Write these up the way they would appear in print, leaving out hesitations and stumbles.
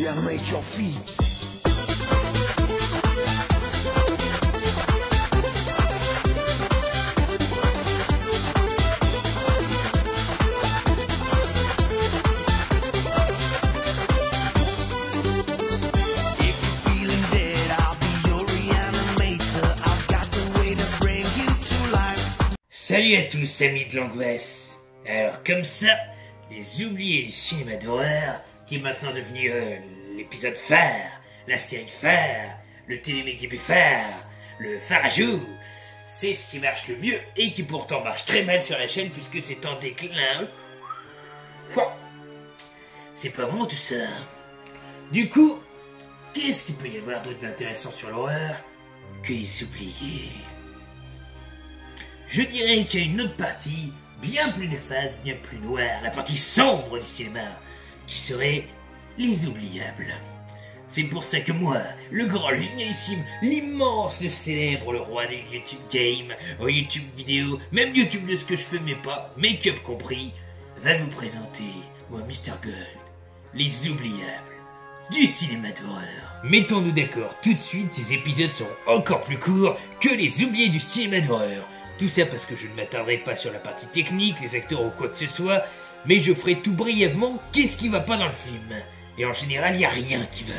Animate your feet. Salut à tous amis de l'angoisse. Alors comme ça, les oubliés du cinéma d'horreur, qui est maintenant devenu l'épisode phare, la série phare, le téléméguépé phare, le farajou, c'est ce qui marche le mieux et qui pourtant marche très mal sur la chaîne puisque c'est en déclin. C'est pas bon tout ça. Du coup, qu'est-ce qu'il peut y avoir d'autre d'intéressant sur l'horreur que les oubliés? Je dirais qu'il y a une autre partie, bien plus néfaste, bien plus noire, la partie sombre du cinéma, qui serait les oubliables. C'est pour ça que moi, le grand, le génialissime, l'immense, le célèbre, le roi des YouTube Game, YouTube vidéo, même YouTube de ce que je fais mais pas, make-up compris, va vous présenter, moi Mr Gold, les oubliables du cinéma d'horreur. Mettons-nous d'accord tout de suite, ces épisodes seront encore plus courts que les oubliés du cinéma d'horreur. Tout ça parce que je ne m'attarderai pas sur la partie technique, les acteurs ou quoi que ce soit, mais je ferai tout brièvement qu'est-ce qui va pas dans le film. Et en général, il n'y a rien qui va.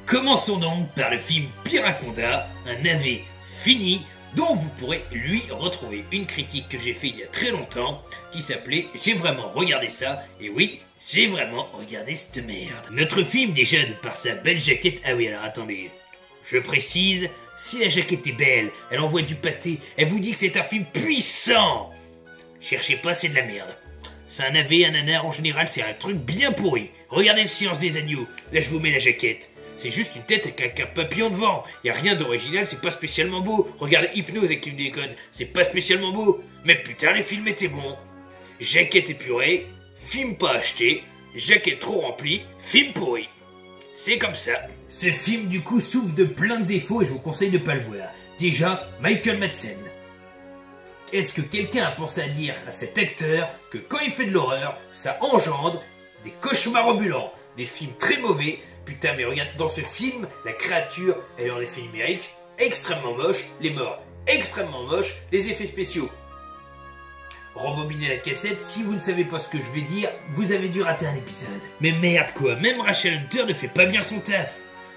Commençons donc par le film Piraconda, un AV fini, dont vous pourrez lui retrouver une critique que j'ai fait il y a très longtemps, qui s'appelait « J'ai vraiment regardé ça », et oui, j'ai vraiment regardé cette merde. Notre film, déjà, de par sa belle jaquette... Ah oui, alors attendez, je précise... Si la jaquette est belle, elle envoie du pâté, elle vous dit que c'est un film puissant. Cherchez pas, c'est de la merde. C'est un AV, un nanar, en général, c'est un truc bien pourri. Regardez le Silence des agneaux, là je vous mets la jaquette. C'est juste une tête avec un papillon devant. Y a rien d'original, c'est pas spécialement beau. Regardez Hypnose avec Kim Déconne, c'est pas spécialement beau. Mais putain, les films étaient bons. Jaquette épurée, film pas acheté, jaquette trop remplie, film pourri. C'est comme ça. Ce film du coup souffre de plein de défauts et je vous conseille de ne pas le voir. Déjà, Michael Madsen. Est-ce que quelqu'un a pensé à dire à cet acteur que quand il fait de l'horreur, ça engendre des cauchemars ambulants, des films très mauvais? Putain mais regarde, dans ce film, la créature, elle est en effet numérique, extrêmement moche, les morts extrêmement moches, les effets spéciaux. Rembobinez la cassette, si vous ne savez pas ce que je vais dire, vous avez dû rater un épisode. Mais merde quoi, même Rachel Hunter ne fait pas bien son taf.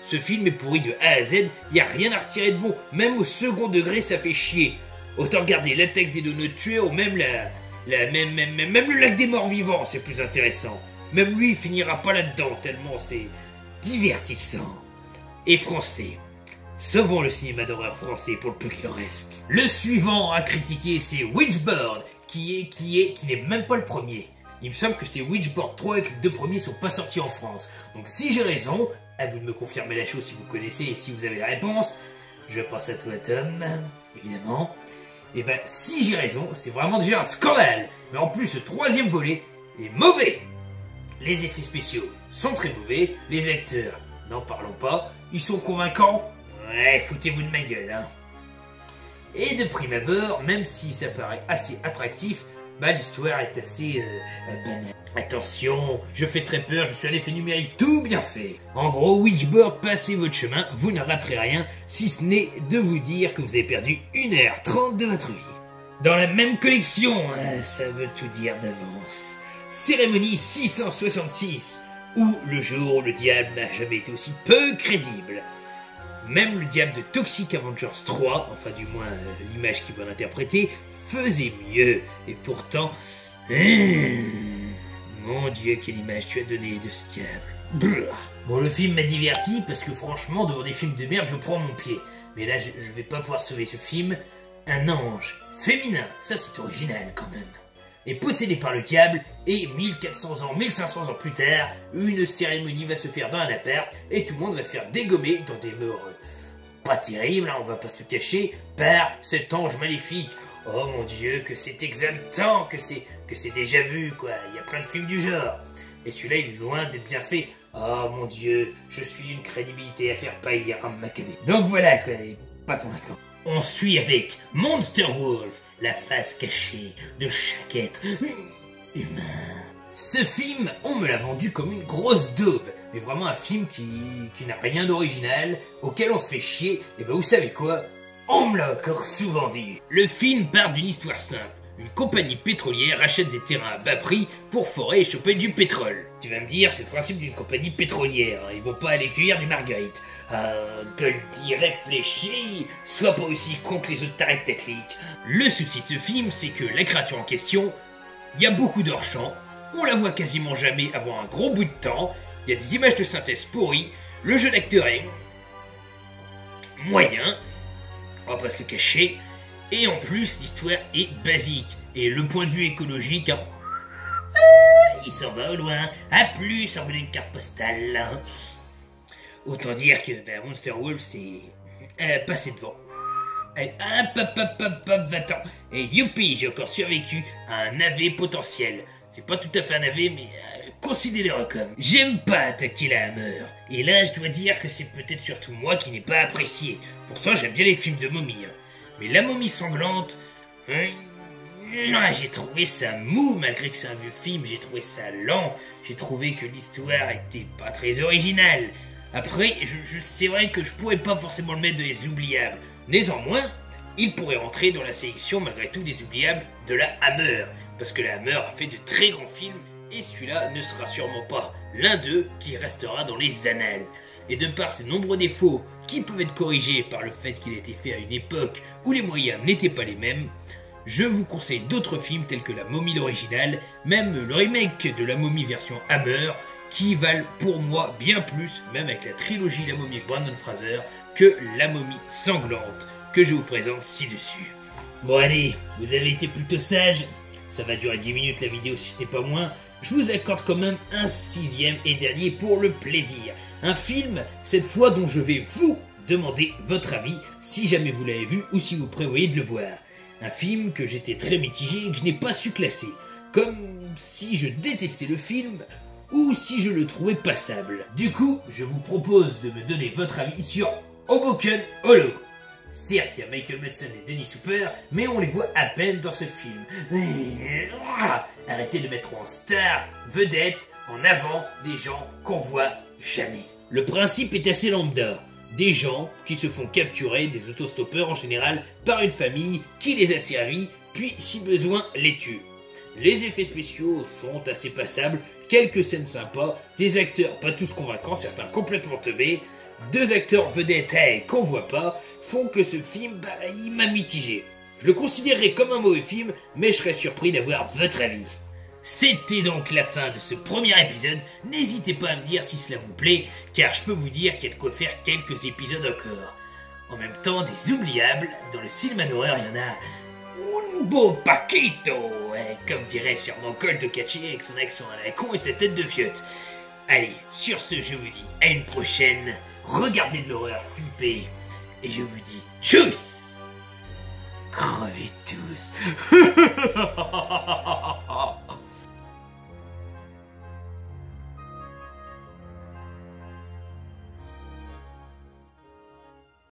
Ce film est pourri de A à Z, y a rien à retirer de bon, même au second degré ça fait chier. Autant regarder l'attaque des donneaux tueurs ou même même le lac des morts vivants, c'est plus intéressant. Même lui il finira pas là-dedans tellement c'est divertissant. Et français. Sauvons le cinéma d'horreur français pour le peu qu'il en reste. Le suivant à critiquer c'est Witchboard, qui n'est même pas le premier. Il me semble que c'est Witchboard 3 et que les deux premiers sont pas sortis en France. Donc si j'ai raison, à vous de me confirmer la chose si vous connaissez et si vous avez la réponse, je pense à toi Tom, évidemment. Et ben si j'ai raison, c'est vraiment déjà un scandale. Mais en plus ce troisième volet est mauvais. Les effets spéciaux sont très mauvais, les acteurs, n'en parlons pas, ils sont convaincants. Ouais, foutez-vous de ma gueule, hein. Et de prime abord, même si ça paraît assez attractif, bah l'histoire est assez banale. Attention, je fais très peur, je suis un effet numérique tout bien fait. En gros, Witchboard, passez votre chemin, vous ne raterez rien, si ce n'est de vous dire que vous avez perdu 1h30 de votre vie. Dans la même collection, ça veut tout dire d'avance. Cérémonie 666, où le jour où le diable n'a jamais été aussi peu crédible. Même le diable de Toxic Avengers 3, enfin du moins l'image qu'il va l'interpréter, faisait mieux. Et pourtant... mon Dieu, quelle image tu as donnée de ce diable. Bon, le film m'a diverti parce que franchement, devant des films de merde, je prends mon pied. Mais là, je vais pas pouvoir sauver ce film. Un ange féminin, ça c'est original quand même. Est possédé par le diable et 1400 ans, 1500 ans plus tard, une cérémonie va se faire dans un appart et tout le monde va se faire dégommer dans des morts pas terribles, hein, on va pas se cacher, par cet ange maléfique. Oh mon Dieu, que c'est exaltant, que c'est déjà vu quoi, il y a plein de films du genre. Et celui-là il est loin d'être bien fait. Oh mon Dieu, je suis une crédibilité à faire pailler à Maccabée. Donc voilà quoi, pas convaincant. On suit avec Monster Wolf, la face cachée de chaque être humain. Ce film, on me l'a vendu comme une grosse daube. mais vraiment un film qui n'a rien d'original, auquel on se fait chier, et ben vous savez quoi? On me l'a encore souvent dit. Le film part d'une histoire simple. Une compagnie pétrolière achète des terrains à bas prix pour forer et choper du pétrole. Tu vas me dire, c'est le principe d'une compagnie pétrolière, hein. Ils vont pas aller cueillir des marguerites. Goldie réfléchit, sois pas aussi con que les autres tarés techniques. Le souci de ce film, c'est que la créature en question, il y a beaucoup d'hors-champ, on la voit quasiment jamais avant un gros bout de temps, il y a des images de synthèse pourries, le jeu d'acteur est moyen, on va pas se le cacher, et en plus l'histoire est basique. Et le point de vue écologique, hein, il s'en va au loin, à plus envoyer une carte postale. Hein. Autant dire que Monster Wolf c'est passé devant. Allez, hop, va-t'en. Et youpi, j'ai encore survécu à un AV potentiel. C'est pas tout à fait un AV, mais considérez-le comme. J'aime pas attaquer la Hammer. Et là, je dois dire que c'est peut-être surtout moi qui n'ai pas apprécié. Pourtant, j'aime bien les films de momies. Hein. Mais la momie sanglante, j'ai trouvé ça mou, malgré que c'est un vieux film, j'ai trouvé ça lent. J'ai trouvé que l'histoire était pas très originale. Après, c'est vrai que je pourrais pas forcément le mettre dans les oubliables. Néanmoins, il pourrait rentrer dans la sélection malgré tout des oubliables de la Hammer. Parce que la Hammer a fait de très grands films et celui-là ne sera sûrement pas l'un d'eux qui restera dans les annales. Et de par ses nombreux défauts qui peuvent être corrigés par le fait qu'il a été fait à une époque où les moyens n'étaient pas les mêmes, je vous conseille d'autres films tels que La Momie l'original, même le remake de La Momie version Hammer, qui valent pour moi bien plus, même avec la trilogie La Momie Brandon Fraser, que La Momie sanglante, que je vous présente ci-dessus. Bon allez, vous avez été plutôt sage, ça va durer 10 minutes la vidéo si ce n'est pas moins, je vous accorde quand même un 6e et dernier pour le plaisir. Un film, cette fois dont je vais vous demander votre avis, si jamais vous l'avez vu ou si vous prévoyez de le voir. Un film que j'étais très mitigé et que je n'ai pas su classer, comme si je détestais le film ou si je le trouvais passable. Du coup, je vous propose de me donner votre avis sur Hoboken Hollow. Certes, il y a Michael Madsen et Dennis Hopper, mais on les voit à peine dans ce film. Arrêtez de mettre en star, vedette, en avant des gens qu'on voit jamais. Le principe est assez lambda. Des gens qui se font capturer, des autostoppeurs en général, par une famille qui les a servis, puis si besoin les tue. Les effets spéciaux sont assez passables, quelques scènes sympas, des acteurs pas tous convaincants, certains complètement teubés, deux acteurs vedettes qu'on voit pas, font que ce film, il m'a mitigé. Je le considérerais comme un mauvais film, mais je serais surpris d'avoir votre avis. C'était donc la fin de ce premier épisode, n'hésitez pas à me dire si cela vous plaît, car je peux vous dire qu'il y a de quoi faire quelques épisodes encore. En même temps, des oubliables, dans le cinéma d'horreur, il y en a un beau paquito, comme dirait sûrement Colt Catchy avec son accent à la con et sa tête de fiotte. Allez, sur ce, je vous dis à une prochaine, regardez de l'horreur flipper, et je vous dis tchuss! Crevez tous.